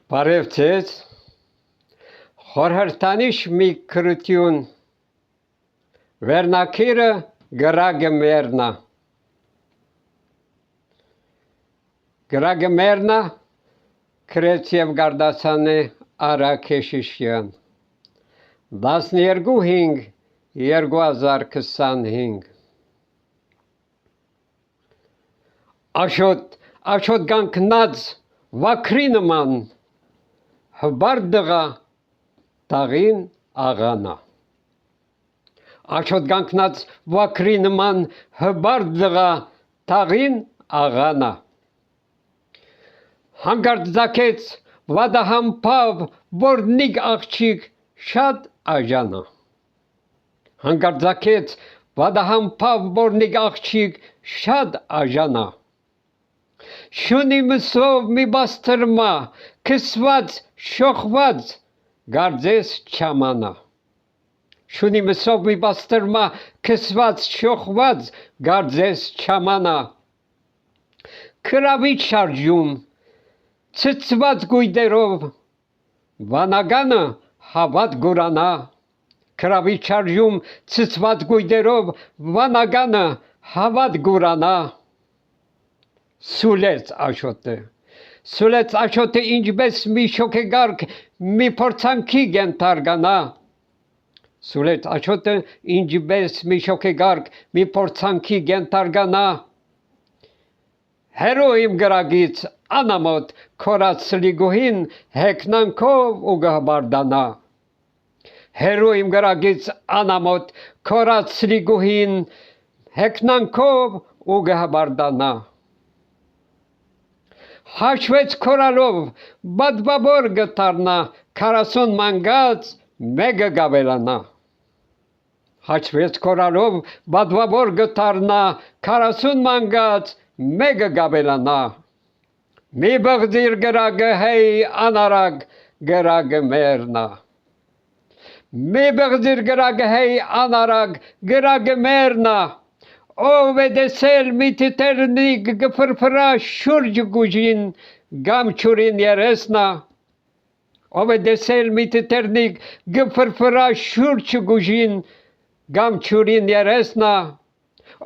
Բարև ձեզ, խորհրդանիշ մի քրություն, վերնակիրը գրագը մերնա։ Գրագը մերնա, քրեց և գարդասան է արա քեշիշյան, 12-5-2025 Աշոտ գանքնած վակրի նման, հբար դղա տաղին աղանա։ Աշոտ գանքնած վակրի նման, հբար դղա տաղին աղանա։ Հանգարտ ձակեց վադահամպավ, որնիկ աղջիկ շատ աժանա։ Հանգարտ ձակեց վադահամպավ, որնիկ աղջիկ շատ աժանա։ Շունի մսով մի բաստրմա, քսված, շոխված, գարձես չամանա։ Շունի մսով մի բաստրմա, քսված, շոխված, գարձես չամանա։ Քրավիչ շարժում, ցցված գույդերով, վանագանը հավատ գուրանա։ Քրավիչ շարժում, ցցված գույդերով, վանագանը հավատ գուրանա։ Սուլեց Աշոտը, ինչպես մի շոգեգարք, մի փորձանքի գենթարգանա։ Սուլեց Աշոտը, ինչպես մի շոգեգարք, մի փորձանքի գենթարգանա։ Հերո իմ գրագից անամոտ քորած սլիգուհին հեքնանքով ու գահբարդանա։ Հերո իմ գրագից անամոտ քորած սլիգուհին հեքնանքով ու գահբարդանա։ Հաշվեց քորալով, բադվաբոր գտարնա, 40 մանգած մեկը գավելանա։ Հաշվեց քորալով, բադվաբոր գտարնա, 40 մանգած մեկը գավելանա։ Մի բղձիր գրագը հեյ անարագ գրագը մերնա։ Մի բղձիր գրագը հեյ անարագ գրագը մերնա։ Ով է դեսել մի տիտերնիկ գփրփրա շուրջ գուժին գամչուրին երեսնա։ Ով է դեսել մի տիտերնիկ գփրփրա շուրջ գուժին գամչուրին երեսնա։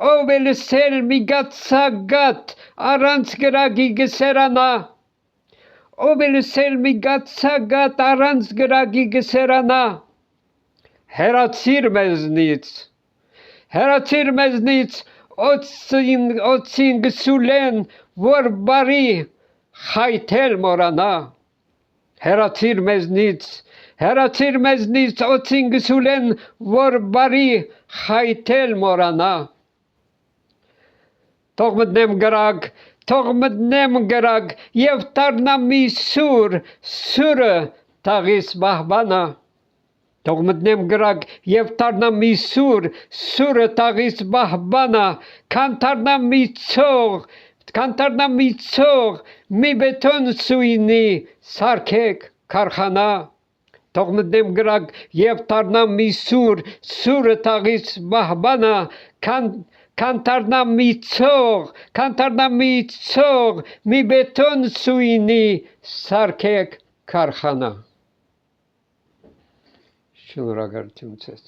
Ով է լսել մի գացագատ առանց գրագի գսերանա։ Ով է լսել մի գացագատ առանց գրագի գսերանա։ Հեռացիր մեզնից, օծին գսուլեն, որ բարի խայթել մորանա։ Հեռացիր մեզնից, օծին գսուլեն, որ բարի խայթել մորանա։ Թող մտնեմ գրագ, և տառնամ մի սուր, սուրը տաղիս բահբանա։ Թող մտնեմ գրագ, և տառնամ մի սուր, սուրը տաղիս բահբանա, քանթառնամ մի ցող, մի բետոն սույնի, սարքեք քարխանա։ Թող մտնեմ գրագ, և տառնամ մի սուր, սուրը տաղիս բահբանա, քանթառնամ մի ցող, մի բետոն սույնի, սարքեք քարխանա։ Շնորհակալություն ձեզ։